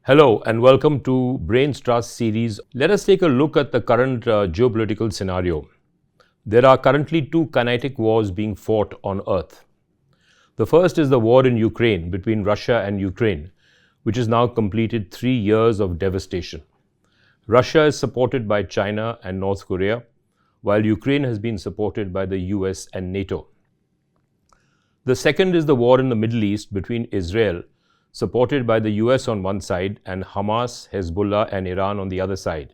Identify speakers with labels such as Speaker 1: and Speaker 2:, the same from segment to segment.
Speaker 1: Hello and welcome to Brains Trust series. Let us take a look at the current geopolitical scenario. There are currently two kinetic wars being fought on Earth. The first is the war in Ukraine between Russia and Ukraine, which has now completed 3 years of devastation. Russia is supported by China and North Korea, while Ukraine has been supported by the US and NATO. The second is the war in the Middle East between Israel, supported by the US on one side, and Hamas, Hezbollah, and Iran on the other side.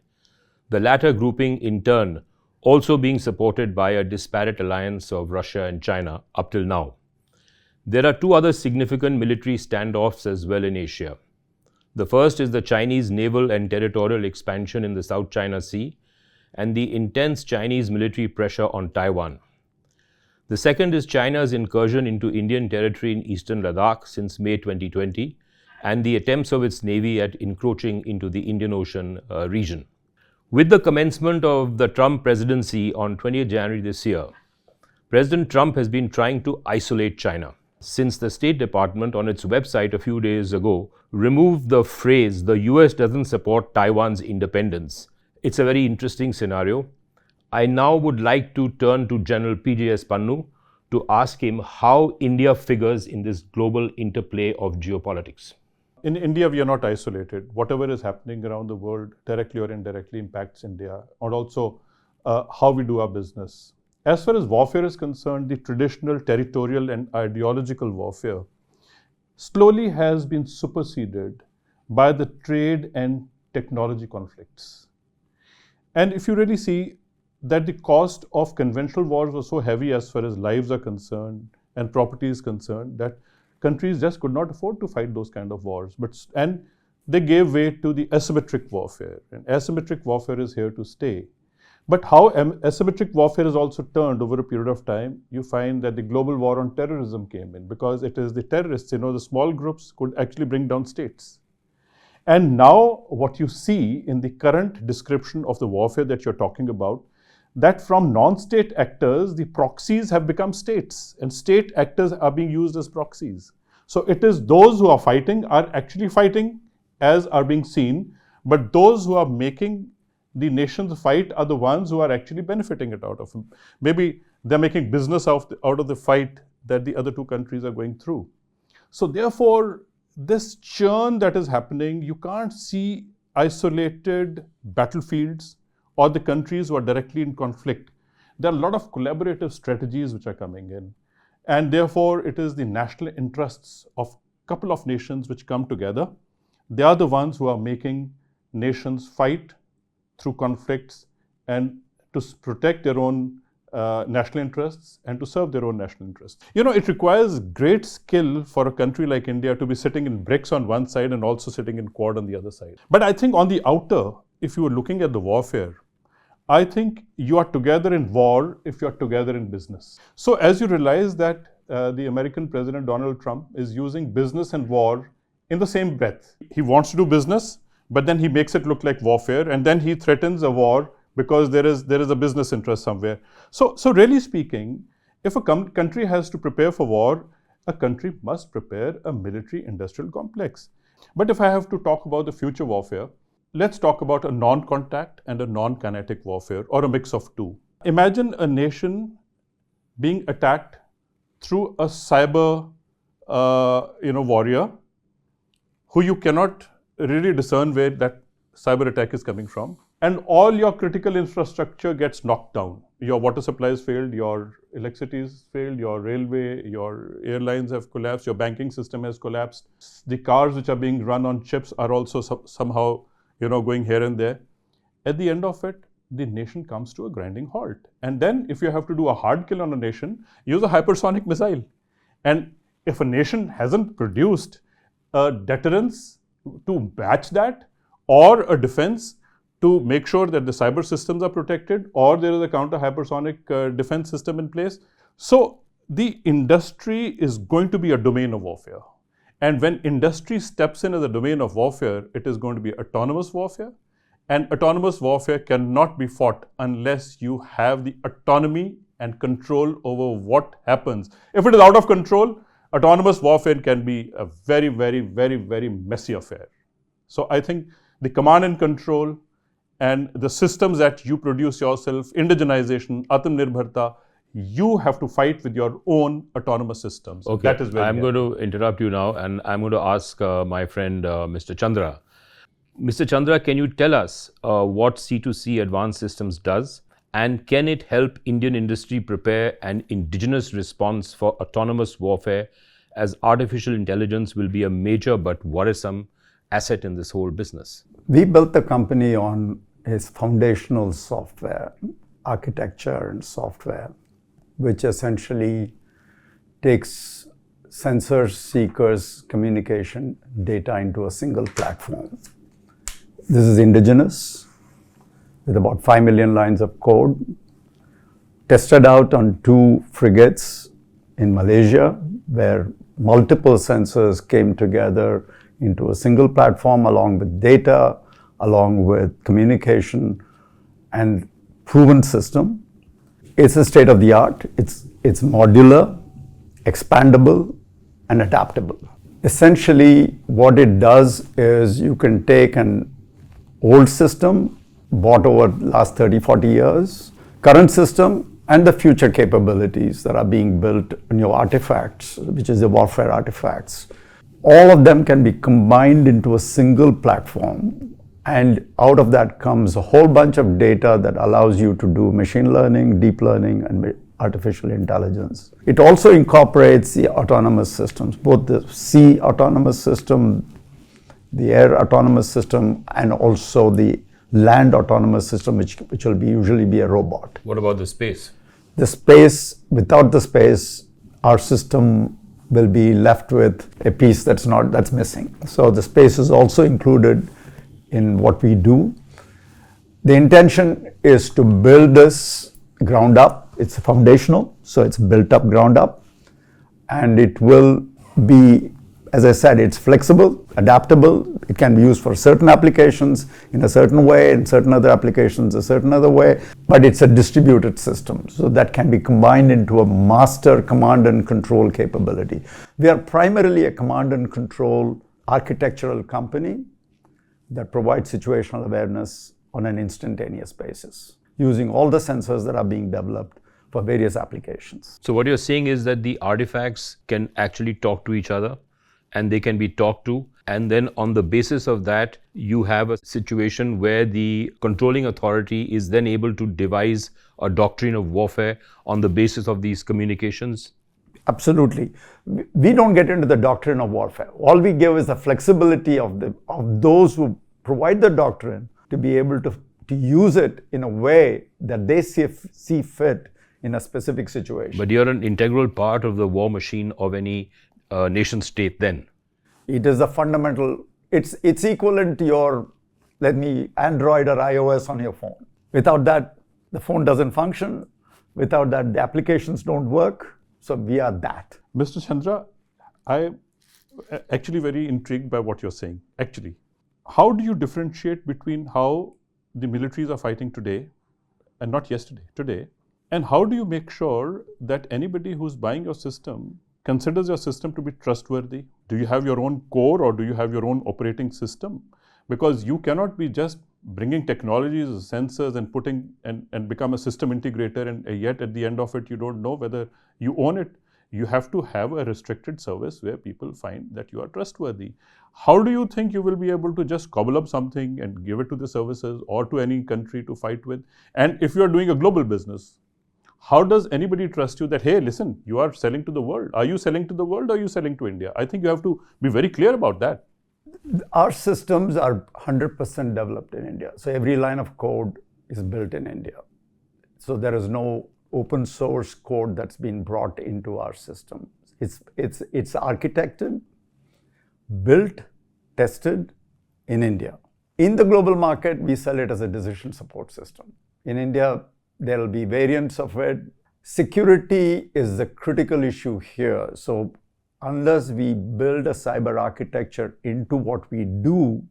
Speaker 1: The latter grouping, in turn, also being supported by a disparate alliance of Russia and China up till now. There are two other significant military standoffs as well in Asia. The first is the Chinese naval and territorial expansion in the South China Sea and the intense Chinese military pressure on Taiwan. The second is China's incursion into Indian territory in eastern Ladakh since May 2020 and the attempts of its navy at encroaching into the Indian Ocean region. With the commencement of the Trump presidency on 20th January this year, President Trump has been trying to isolate China. Since the State Department on its website a few days ago removed the phrase, "The US doesn't support Taiwan's independence." It's a very interesting scenario. I now would like to turn to General PJS Pannu to ask him how India figures in this global interplay of geopolitics.
Speaker 2: In India, we are not isolated. Whatever is happening around the world directly or indirectly impacts India, and also how we do our business. As far as warfare is concerned, the traditional territorial and ideological warfare slowly has been superseded by the trade and technology conflicts. And if you really see that the cost of conventional wars was so heavy as far as lives are concerned and property is concerned, that countries just could not afford to fight those kind of wars. And they gave way to the asymmetric warfare. And asymmetric warfare is here to stay. But how asymmetric warfare is also turned over a period of time, you find that the global war on terrorism came in, because it is the terrorists, the small groups could actually bring down states. And now what you see in the current description of the warfare that you're talking about, that from non-state actors, the proxies have become states, and state actors are being used as proxies. So it is those who are fighting are actually fighting as are being seen, but those who are making the nations fight are the ones who are actually benefiting it out of them. Maybe they're making business out of the fight that the other two countries are going through. So therefore, this churn that is happening, you can't see isolated battlefields or the countries who are directly in conflict. There are a lot of collaborative strategies which are coming in. And therefore, it is the national interests of a couple of nations which come together. They are the ones who are making nations fight through conflicts and to protect their own national interests and to serve their own national interests. It requires great skill for a country like India to be sitting in BRICS on one side and also sitting in Quad on the other side. But I think on the outer, if you were looking at the warfare, I think you are together in war if you are together in business. So as you realize that the American President Donald Trump is using business and war in the same breath. He wants to do business, but then he makes it look like warfare, and then he threatens a war because there is a business interest somewhere. So really speaking, if a country has to prepare for war, a country must prepare a military industrial complex. But if I have to talk about the future warfare, let's talk about a non-contact and a non-kinetic warfare, or a mix of two. Imagine a nation being attacked through a cyber warrior who you cannot really discern where that cyber attack is coming from. And all your critical infrastructure gets knocked down. Your water supplies failed, your electricity has failed, your railway, your airlines have collapsed, your banking system has collapsed. The cars which are being run on chips are also somehow going here and there. At the end of it, the nation comes to a grinding halt. And then if you have to do a hard kill on a nation, use a hypersonic missile. And if a nation hasn't produced a deterrence to match that, or a defense to make sure that the cyber systems are protected, or there is a counter-hypersonic defense system in place. So the industry is going to be a domain of warfare. And when industry steps in as a domain of warfare, it is going to be autonomous warfare. And autonomous warfare cannot be fought unless you have the autonomy and control over what happens. If it is out of control, autonomous warfare can be a very, very, very, very messy affair. So I think the command and control and the systems that you produce yourself, indigenization, Atmanirbharta, you have to fight with your own autonomous systems.
Speaker 1: Okay,
Speaker 2: That is where
Speaker 1: I'm going to interrupt you now and I'm going to ask my friend Mr. Chandra. Mr. Chandra, can you tell us what C2C Advanced Systems does, and can it help Indian industry prepare an indigenous response for autonomous warfare, as artificial intelligence will be a major but worrisome asset in this whole business?
Speaker 3: We built the company on its foundational software, architecture and software, which essentially takes sensors, seekers, communication data into a single platform. This is indigenous, with about 5 million lines of code, tested out on 2 frigates in Malaysia, where multiple sensors came together into a single platform, along with data, along with communication, and proven system. It's a state of the art. It's modular, expandable, and adaptable. Essentially, what it does is you can take an old system bought over the last 30, 40 years, current system, and the future capabilities that are being built in your artifacts, which is the warfare artifacts. All of them can be combined into a single platform, and out of that comes a whole bunch of data that allows you to do machine learning, deep learning, and artificial intelligence. It also incorporates the autonomous systems, both the sea autonomous system, the air autonomous system, and also the land autonomous system, which will usually be a robot.
Speaker 1: What about the space?
Speaker 3: The space, without the space, our system will be left with a piece that's missing. So the space is also included in what we do. The intention is to build this ground up. It's foundational, so it's built up ground up, and it will be, as I said, it's flexible, adaptable. It can be used for certain applications in a certain way, in certain other applications a certain other way, but it's a distributed system, so that can be combined into a master command and control capability. We are primarily a command and control architectural company that provides situational awareness on an instantaneous basis, using all the sensors that are being developed for various applications.
Speaker 1: So what you're saying is that the artifacts can actually talk to each other, and they can be talked to, and then on the basis of that, you have a situation where the controlling authority is then able to devise a doctrine of warfare on the basis of these communications?
Speaker 3: Absolutely. We don't get into the doctrine of warfare. All we give is the flexibility of those who provide the doctrine to be able to use it in a way that they see fit in a specific situation.
Speaker 1: But you're an integral part of the war machine of any nation state then.
Speaker 3: It is a fundamental, it's equivalent to your, Android or iOS on your phone. Without that, the phone doesn't function. Without that, the applications don't work. So we are that.
Speaker 2: Mr. Chandra, I'm actually very intrigued by what you're saying. Actually, how do you differentiate between how the militaries are fighting today and not yesterday, today? And how do you make sure that anybody who's buying your system considers your system to be trustworthy? Do you have your own core, or do you have your own operating system? Because you cannot be just bringing technologies, sensors, and putting and become a system integrator, and yet at the end of it, you don't know whether you own it. You have to have a restricted service where people find that you are trustworthy. How do you think you will be able to just cobble up something and give it to the services or to any country to fight with? And if you are doing a global business, how does anybody trust you that, hey, listen, you are selling to the world? Are you selling to the world, or are you selling to India? I think you have to be very clear about that.
Speaker 3: Our systems are 100% developed in India. So every line of code is built in India. So there is no open source code that's been brought into our system. It's architected, built, tested in India. In the global market, we sell it as a decision support system. In India, there will be variants of it. Security is the critical issue here. So unless we build a cyber architecture into what we do,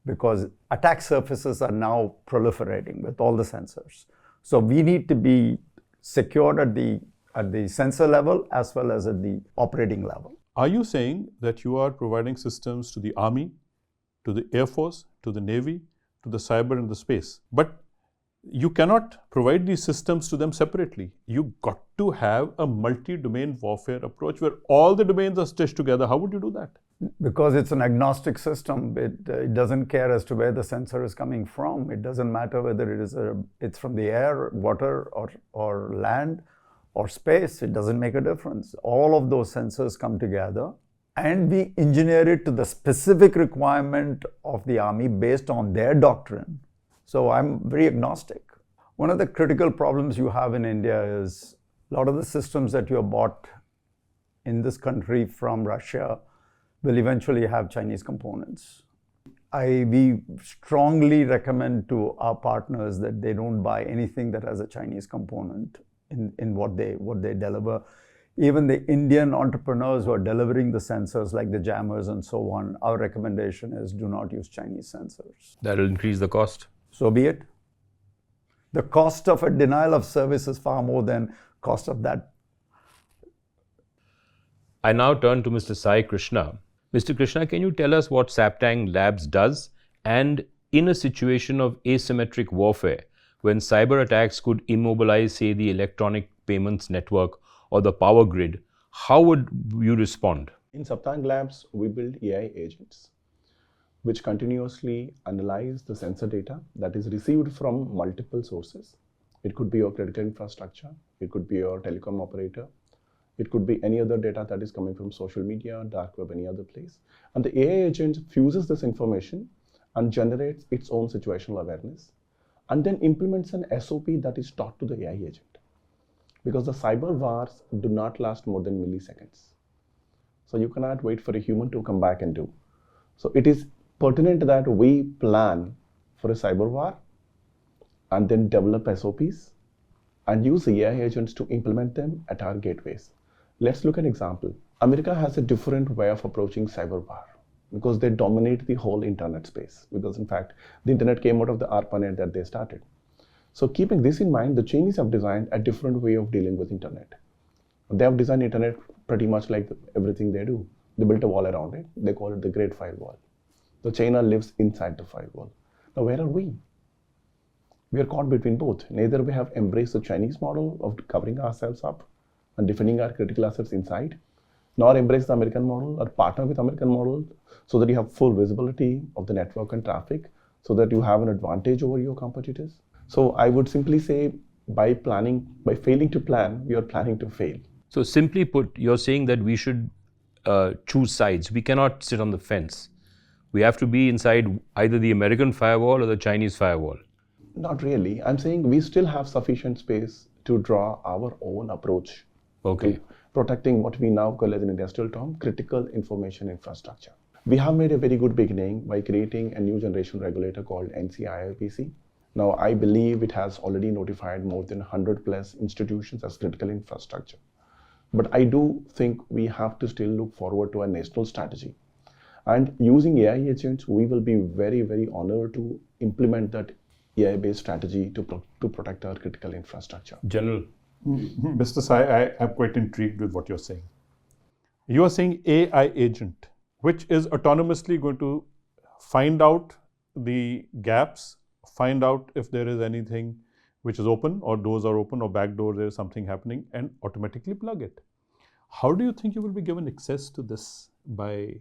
Speaker 3: because attack surfaces are now proliferating with all the sensors. So we need to be secured at the sensor level as well as at the operating level.
Speaker 2: Are you saying that you are providing systems to the army, to the Air Force, to the Navy, to the cyber and the space. But you cannot provide these systems to them separately. You got to have a multi-domain warfare approach where all the domains are stitched together. How would you do that?
Speaker 3: Because it's an agnostic system. It doesn't care as to where the sensor is coming from. It doesn't matter whether it's from the air, water, or land, or space. It doesn't make a difference. All of those sensors come together, and we engineer it to the specific requirement of the army based on their doctrine. So I'm very agnostic. One of the critical problems you have in India is a lot of the systems that you have bought in this country from Russia will eventually have Chinese components. We strongly recommend to our partners that they don't buy anything that has a Chinese component in what they deliver. Even the Indian entrepreneurs who are delivering the sensors like the jammers and so on, our recommendation is do not use Chinese sensors.
Speaker 1: That will increase the cost.
Speaker 3: So be it. The cost of a denial of service is far more than cost of that.
Speaker 1: I now turn to Mr. Saikrishna. Mr. Krishna, can you tell us what Saptang Labs does? And in a situation of asymmetric warfare, when cyber attacks could immobilize, say, the electronic payments network or the power grid, how would you respond?
Speaker 4: In Saptang Labs, we build AI agents which continuously analyze the sensor data that is received from multiple sources. It could be your critical infrastructure, it could be your telecom operator, it could be any other data that is coming from social media, dark web, any other place. And the AI agent fuses this information and generates its own situational awareness and then implements an SOP that is taught to the AI agent. Because the cyber wars do not last more than milliseconds. So you cannot wait for a human to come back and do. So it is pertinent that we plan for a cyber war and then develop SOPs and use the AI agents to implement them at our gateways. Let's look at an example. America has a different way of approaching cyber war because they dominate the whole internet space. Because in fact, the internet came out of the ARPANET that they started. So keeping this in mind, the Chinese have designed a different way of dealing with internet. They have designed internet pretty much like everything they do. They built a wall around it. They call it the Great Firewall. The China lives inside the firewall. Now where are we? We are caught between both. Neither we have embraced the Chinese model of covering ourselves up and defending our critical assets inside, nor embrace the American model or partner with American model so that you have full visibility of the network and traffic so that you have an advantage over your competitors. So I would simply say by failing to plan, we are planning to fail.
Speaker 1: So simply put, you're saying that we should choose sides. We cannot sit on the fence. We have to be inside either the American firewall or the Chinese firewall.
Speaker 4: Not really. I'm saying we still have sufficient space to draw our own approach to protecting what we now call as an industrial term, critical information infrastructure. We have made a very good beginning by creating a new generation regulator called NCIIPC. Now, I believe it has already notified more than 100 plus institutions as critical infrastructure. But I do think we have to still look forward to a national strategy. And using AI agents, we will be very, very honored to implement that AI-based strategy to protect our critical infrastructure.
Speaker 1: General.
Speaker 2: Mr. Sai, I'm quite intrigued with what you're saying. You are saying AI agent, which is autonomously going to find out the gaps, find out if there is anything which is open or doors are open or back door there is something happening and automatically plug it. How do you think you will be given access to this by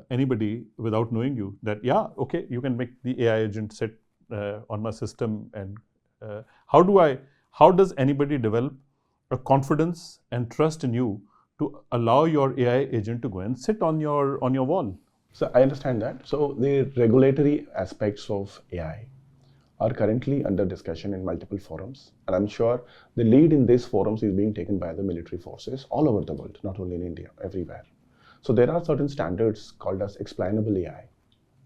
Speaker 2: anybody without knowing you that, yeah, okay, you can make the AI agent sit on my system and how does anybody develop a confidence and trust in you to allow your AI agent to go and sit on your wall?
Speaker 4: So I understand that. So the regulatory aspects of AI are currently under discussion in multiple forums. And I'm sure the lead in these forums is being taken by the military forces all over the world, not only in India, everywhere. So there are certain standards called as explainable AI,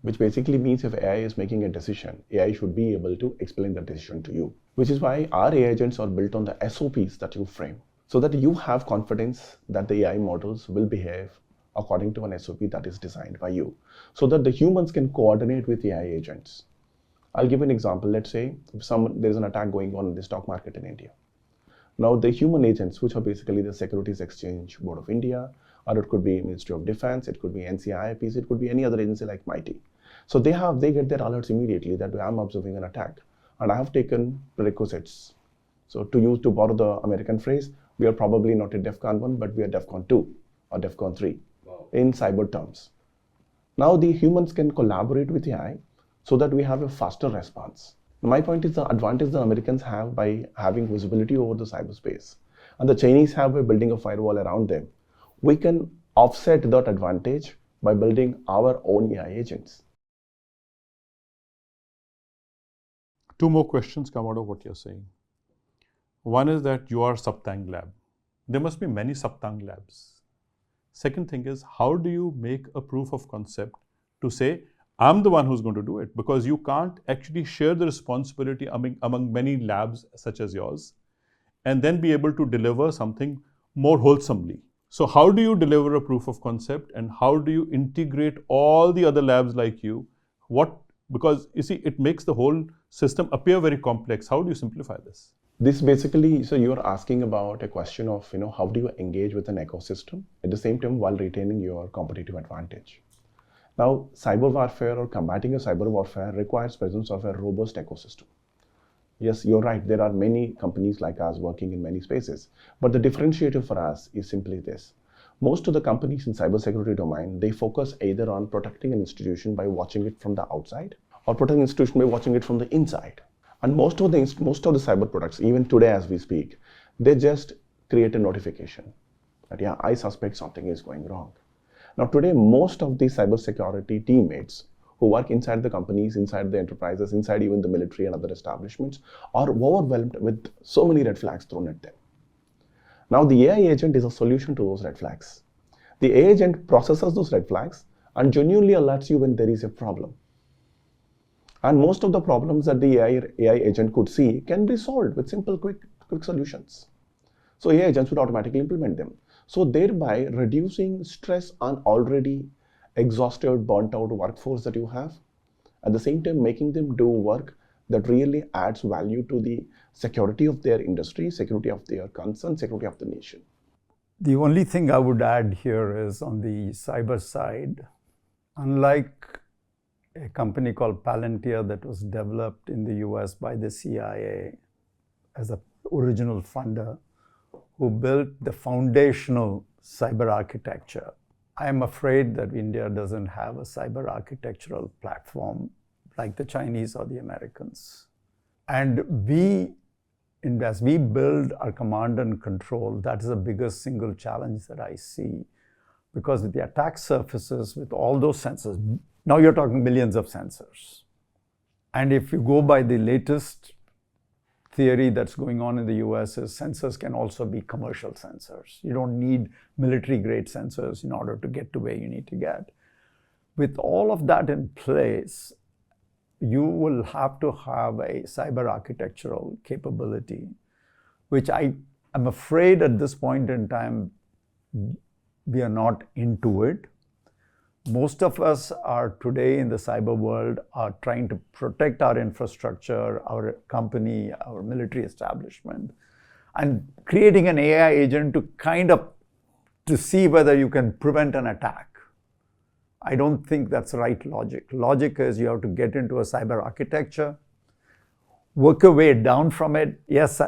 Speaker 4: which basically means if AI is making a decision, AI should be able to explain the decision to you, which is why our AI agents are built on the SOPs that you frame, so that you have confidence that the AI models will behave according to an SOP that is designed by you, so that the humans can coordinate with AI agents. I'll give an example. Let's say there's an attack going on in the stock market in India. Now the human agents, which are basically the Securities Exchange Board of India, or it could be Ministry of Defense, it could be NCIIPC, it could be any other agency like MITI. So they get their alerts immediately that I'm observing an attack, and I have taken prerequisites. So to borrow the American phrase, we are probably not at DEFCON 1, but we are DEFCON 2 or DEFCON 3 in cyber terms. Now the humans can collaborate with AI so that we have a faster response. My point is the advantage the Americans have by having visibility over the cyberspace, and the Chinese have by building a firewall around them. We can offset that advantage by building our own AI agents.
Speaker 2: Two more questions come out of what you're saying. One is that you are Saptang Lab. There must be many Saptang Labs. Second thing is, how do you make a proof of concept to say, I'm the one who's going to do it? Because you can't actually share the responsibility among many labs such as yours and then be able to deliver something more wholesomely. So how do you deliver a proof of concept, and how do you integrate all the other labs like you? Because you see, it makes the whole system appear very complex. How do you simplify this?
Speaker 4: This basically, so you're asking about a question of, how do you engage with an ecosystem at the same time while retaining your competitive advantage? Now, cyber warfare or combating a cyber warfare requires presence of a robust ecosystem. Yes, you're right. There are many companies like us working in many spaces, but the differentiator for us is simply this. Most of the companies in cybersecurity domain, they focus either on protecting an institution by watching it from the outside or protecting an institution by watching it from the inside. And most of the cyber products, even today as we speak, they just create a notification that, yeah, I suspect something is going wrong. Now today, most of the cybersecurity teammates who work inside the companies, inside the enterprises, inside even the military and other establishments are overwhelmed with so many red flags thrown at them. Now the AI agent is a solution to those red flags. The AI agent processes those red flags and genuinely alerts you when there is a problem. And most of the problems that the AI agent could see can be solved with simple, quick solutions. So AI agents would automatically implement them. So thereby reducing stress on already exhausted, burnt out workforce that you have, at the same time making them do work that really adds value to the security of their industry, security of their concern, security of the nation.
Speaker 3: The only thing I would add here is on the cyber side, unlike a company called Palantir that was developed in the US by the CIA as an original funder, who built the foundational cyber architecture. I am afraid that India doesn't have a cyber architectural platform like the Chinese or the Americans. And as we build our command and control, that is the biggest single challenge that I see. Because with the attack surfaces, with all those sensors, now you're talking millions of sensors. And if you go by the latest theory that's going on in the US, is sensors can also be commercial sensors. You don't need military-grade sensors in order to get to where you need to get. With all of that in place, you will have to have a cyber architectural capability, which I am afraid at this point in time, we are not into it. Most of us are today in the cyber world are trying to protect our infrastructure, our company, our military establishment, and creating an AI agent to see whether you can prevent an attack. I don't think that's right logic. Logic is you have to get into a cyber architecture, work your way down from it. Yes,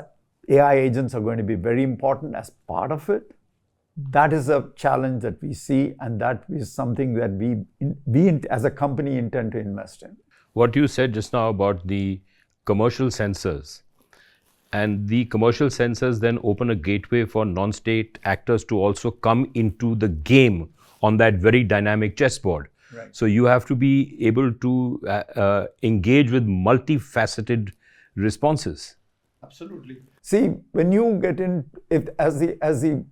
Speaker 3: AI agents are going to be very important as part of it. That is a challenge that we see, and that is something that we as a company intend to invest in.
Speaker 1: What you said just now about the commercial sensors, and the commercial sensors then open a gateway for non-state actors to also come into the game on that very dynamic chessboard.
Speaker 3: Right.
Speaker 1: So you have to be able to engage with multifaceted responses.
Speaker 3: Absolutely. See, when you get in, as the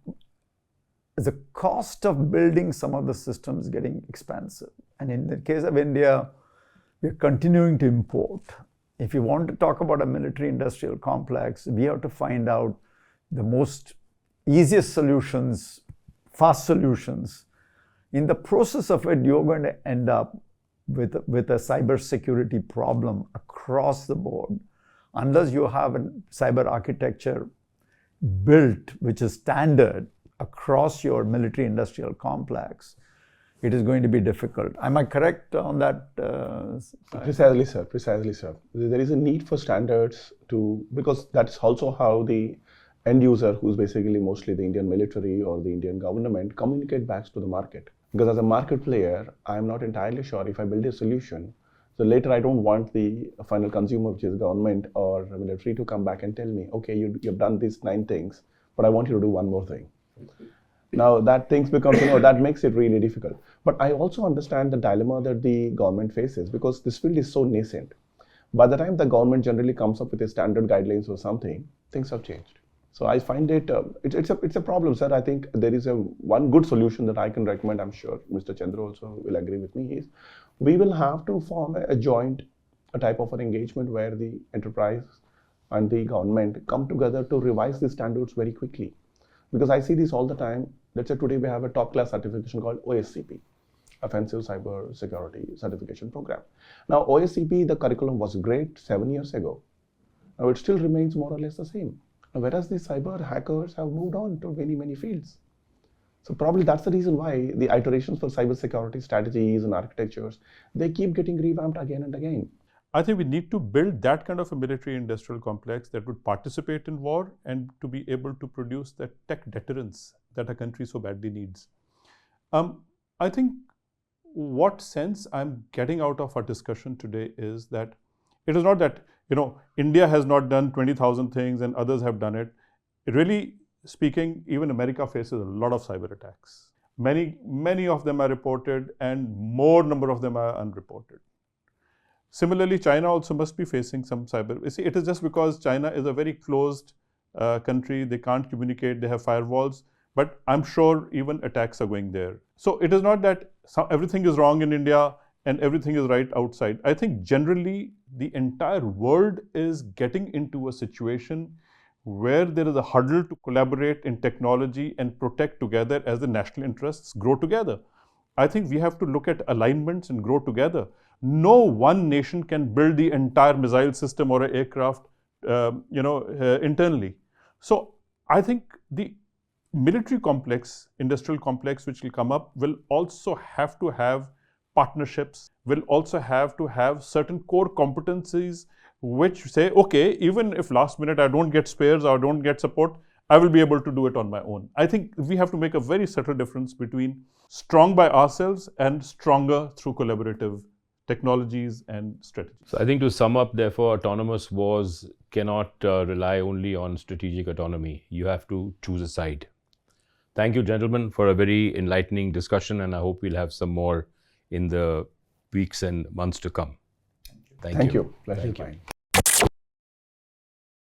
Speaker 3: cost of building some of the systems getting expensive, and in the case of India, we're continuing to import. If you want to talk about a military-industrial complex, we have to find out the most easiest solutions, fast solutions. In the process of it, you're going to end up with a cybersecurity problem across the board. Unless you have a cyber architecture built, which is standard across your military-industrial complex, it is going to be difficult. Am I correct on that?
Speaker 4: Precisely, sir. Precisely, sir. There is a need for standards because that's also how the end user, who's basically mostly the Indian military or the Indian government, communicate back to the market. Because as a market player, I'm not entirely sure if I build a solution. So later, I don't want the final consumer, which is government or military, to come back and tell me, okay, you've done these 9 things, but I want you to do one more thing. Now that things becomes, that makes it really difficult. But I also understand the dilemma that the government faces because this field is so nascent. By the time the government generally comes up with a standard guidelines or something, things have changed. So I find it, it's a problem, sir. I think there is one good solution that I can recommend. I'm sure Mr. Chandra also will agree with me, is we will have to form a joint type of an engagement where the enterprise and the government come together to revise the standards very quickly. Because I see this all the time. Let's say today we have a top class certification called OSCP, Offensive Cyber Security Certification Program. Now OSCP, the curriculum was great 7 years ago. Now it still remains more or less the same. Now, whereas the cyber hackers have moved on to many, many fields. So probably that's the reason why the iterations for cyber security strategies and architectures, they keep getting revamped again and again.
Speaker 2: I think we need to build that kind of a military industrial complex that would participate in war and to be able to produce that tech deterrence that a country so badly needs. I think what sense I'm getting out of our discussion today is that it is not that, India has not done 20,000 things and others have done it. Really speaking, even America faces a lot of cyber attacks. Many of them are reported and more number of them are unreported. Similarly, China also must be facing some cyber. You see, it is just because China is a very closed country. They can't communicate. They have firewalls. But I'm sure even attacks are going there. So it is not that everything is wrong in India and everything is right outside. I think generally the entire world is getting into a situation where there is a huddle to collaborate in technology and protect together as the national interests grow together. I think we have to look at alignments and grow together. No one nation can build the entire missile system or an aircraft, internally. So I think the military complex, industrial complex, which will come up, will also have to have partnerships, will also have to have certain core competencies which say, okay, even if last minute I don't get spares or don't get support, I will be able to do it on my own. I think we have to make a very subtle difference between strong by ourselves and stronger through collaborative technologies and strategies.
Speaker 1: So I think to sum up, therefore, autonomous wars cannot rely only on strategic autonomy. You have to choose a side. Thank you, gentlemen, for a very enlightening discussion, and I hope we'll have some more in the weeks and months to come. Thank you.
Speaker 4: Pleasure mine.